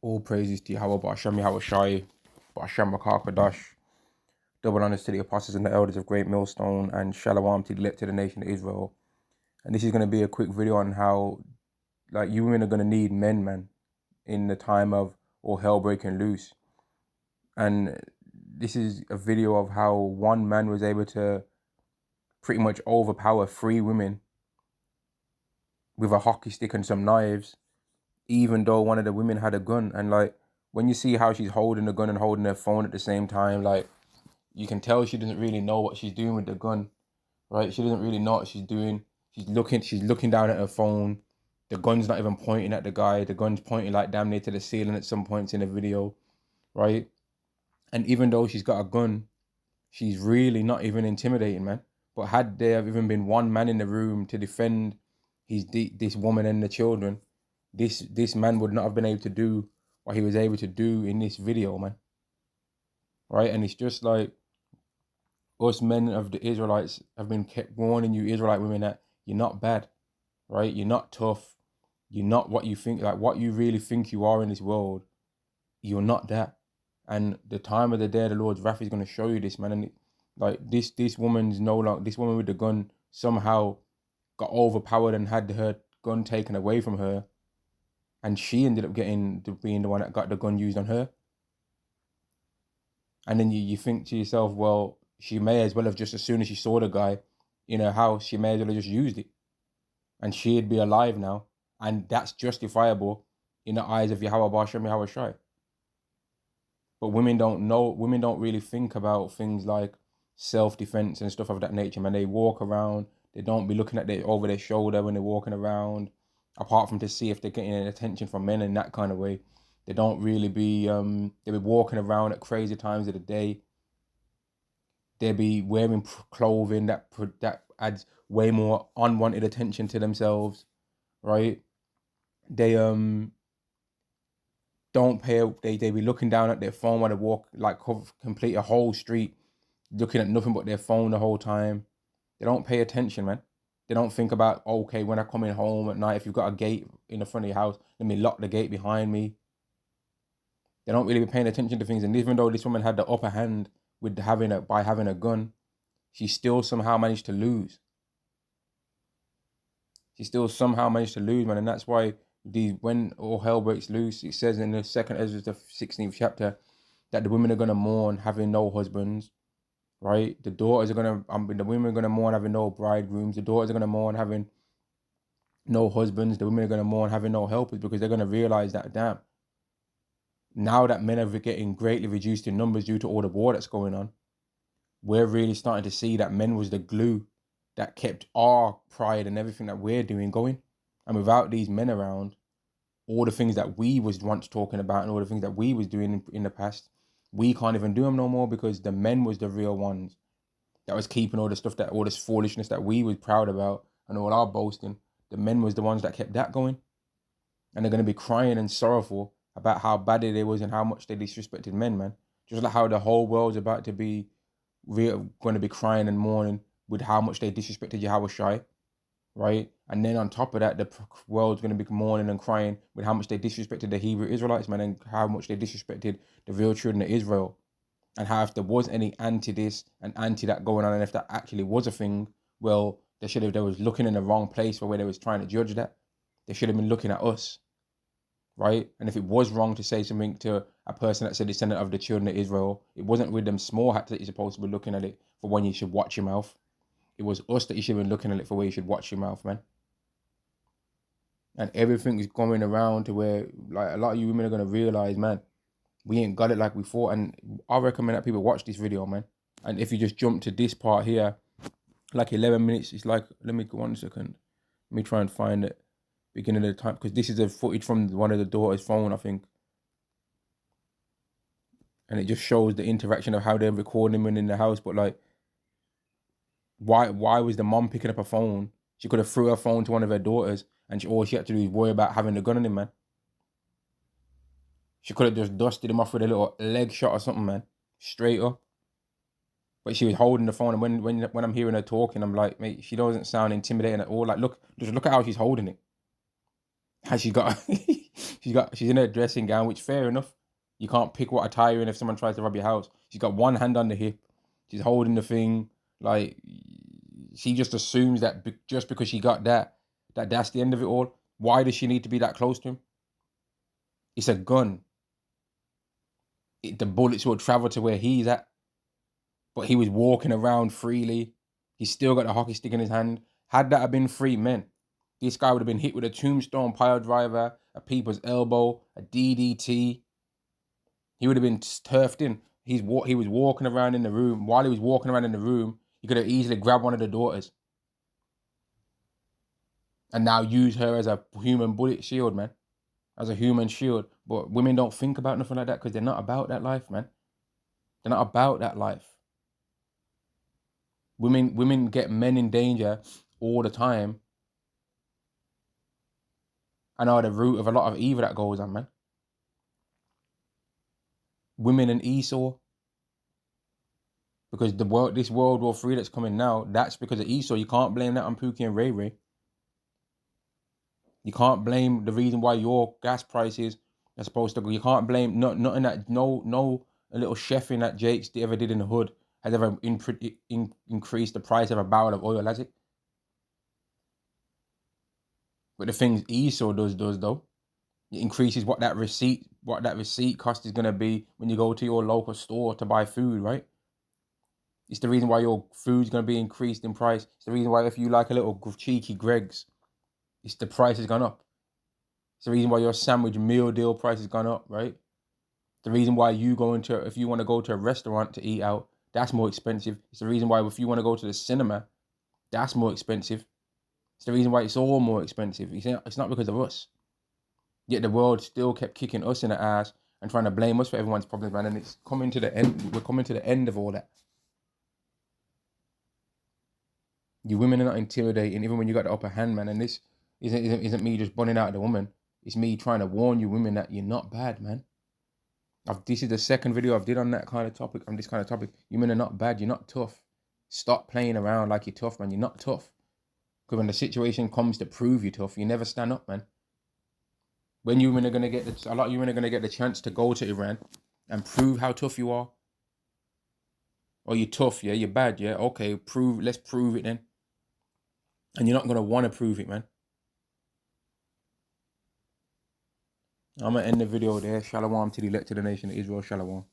All praises to Yahweh, Ba'ashem Yahweh Shai, Ba'ashem Rakah Kodash. Double honors to the apostles and the elders of Great Millstone, and Shalom to the elect to the nation of Israel. And this is going to be a quick video on how, like, you women are going to need men, man, in the time of all hell breaking loose. And this is a video of how one man was able to pretty much overpower 3 women with a hockey stick and some knives, even though one of the women had a gun. And like, when you see how she's holding the gun and holding her phone at the same time, like, you can tell she doesn't really know what she's doing with the gun, right? She doesn't really know what she's doing. She's looking down at her phone. The gun's not even pointing at the guy. The gun's pointing like damn near to the ceiling at some points in the video, right? And even though she's got a gun, she's really not even intimidating, man. But had there even been one man in the room to defend this woman and the children, this man would not have been able to do what he was able to do in this video, man. Right? And it's just like, us men of the Israelites have been kept warning you, Israelite women, that you're not bad, right? You're not tough. You're not what you think, like what you really think you are in this world. You're not that. And the time of the day, the Lord's wrath is going to show you this, man. And like this woman's no longer, this woman with the gun somehow got overpowered and had her gun taken away from her. And she ended up being the one that got the gun used on her. And then you think to yourself, well, she may as well have just, as soon as she saw the guy in her house, she may as well have just used it. And she'd be alive now. And that's justifiable in the eyes of Yahweh Ba'ashem Yahweh Shai. But women don't really think about things like self-defense and stuff of that nature, man. They walk around, they don't be looking at over their shoulder when they're walking around, apart from to see if they're getting any attention from men in that kind of way. They don't really be, they be walking around at crazy times of the day. They be wearing clothing that adds way more unwanted attention to themselves, right? They don't pay. They be looking down at their phone while they walk, like complete a whole street, looking at nothing but their phone the whole time. They don't pay attention, man. They don't think about, okay, when I come in home at night, if you've got a gate in the front of your house, let me lock the gate behind me. They don't really be paying attention to things. And even though this woman had the upper hand with by having a gun, she still somehow managed to lose. She still somehow managed to lose, man. And that's why when all hell breaks loose, it says in the second Ezra, the 16th chapter, that the women are gonna mourn having no husbands, right? The daughters are gonna, the women are gonna mourn having no bridegrooms. The daughters are gonna mourn having no husbands. The women are gonna mourn having no helpers, because they're gonna realize that, damn, now that men are getting greatly reduced in numbers due to all the war that's going on, we're really starting to see that men was the glue that kept our pride and everything that we're doing going. And without these men around, all the things that we was once talking about and all the things that we was doing in the past, we can't even do them no more, because the men was the real ones that was keeping all the stuff, that all this foolishness that we was proud about and all our boasting. The men was the ones that kept that going. And they're going to be crying and sorrowful about how bad it was and how much they disrespected men, man. Just like how the whole world's about to be going to be crying and mourning with how much they disrespected Yahweh Shai, right? And then on top of that, the world's going to be mourning and crying with how much they disrespected the Hebrew Israelites, man, and how much they disrespected the real children of Israel. And how if there was any anti this and anti that going on, and if that actually was a thing, well, they was looking in the wrong place for where they was trying to judge that. They should have been looking at us, right? And if it was wrong to say something to a person that's a descendant of the children of Israel, it wasn't with them small hats that you're supposed to be looking at it for when you should watch your mouth. It was us that you should have been looking at it for where you should watch your mouth, man. And everything is going around to where, like, a lot of you women are going to realize, man, we ain't got it like we thought. And I recommend that people watch this video, man. And if you just jump to this part here, like 11 minutes, it's like, let me go 1 second. Let me try and find it. Beginning of the time, because this is a footage from one of the daughter's phone, I think. And it just shows the interaction of how they're recording him in the house. But like, why was the mom picking up a phone? She could have threw her phone to one of her daughters, and all she had to do is worry about having the gun on him, man. She could have just dusted him off with a little leg shot or something, man. Straight up. But she was holding the phone, and when I'm hearing her talking, I'm like, mate, she doesn't sound intimidating at all. Like, look at how she's holding it. Has she got she's in her dressing gown, which fair enough. You can't pick what attire you're in if someone tries to rob your house. She's got one hand on the hip. She's holding the thing. Like, she just assumes that just because she got that's the end of it all. Why does she need to be that close to him? It's a gun. The bullets will travel to where he's at. But he was walking around freely. He's still got the hockey stick in his hand. Had that have been 3 men, this guy would have been hit with a tombstone pile driver, a people's elbow, a DDT. He would have been turfed in. He was walking around in the room. While he was walking around in the room, he could have easily grabbed one of the daughters and now use her as a human bullet shield, man. As a human shield. But women don't think about nothing like that because they're not about that life, man. They're not about that life. Women get men in danger all the time and are the root of a lot of evil that goes on, man. Women and Esau. Because this World War III that's coming now, that's because of Esau. You can't blame that on Pookie and Ray Ray. You can't blame the reason why your gas prices are supposed to go. You can't blame nothing that no a little chefing that Jake's ever did in the hood has ever increased the price of a barrel of oil, has it? But the things Esau does though, it increases what that receipt cost is gonna be when you go to your local store to buy food, right? It's the reason why your food's gonna be increased in price. It's the reason why if you like a little cheeky Greg's, it's the price has gone up. It's the reason why your sandwich meal deal price has gone up, right? The reason why if you want to go to a restaurant to eat out, that's more expensive. It's the reason why if you want to go to the cinema, that's more expensive. It's the reason why it's all more expensive. It's not because of us. Yet the world still kept kicking us in the ass and trying to blame us for everyone's problems, man. And it's coming to the end. We're coming to the end of all that. You women are not intimidating, even when you got the upper hand, man. And this isn't me just bunning out at the woman. It's me trying to warn you women that you're not bad, man. This is the second video I've did on that kind of topic, on this kind of topic. You men are not bad, you're not tough. Stop playing around like you're tough, man. You're not tough. Because when the situation comes to prove you're tough, you never stand up, man. When you men are gonna get a lot of you men are gonna get the chance to go to Iran and prove how tough you are. Oh, you're tough, yeah, you're bad, yeah. Okay, let's prove it then. And you're not gonna want to prove it, man. I'm gonna end the video there. Shalom to the elect of the nation of Israel. Shalom.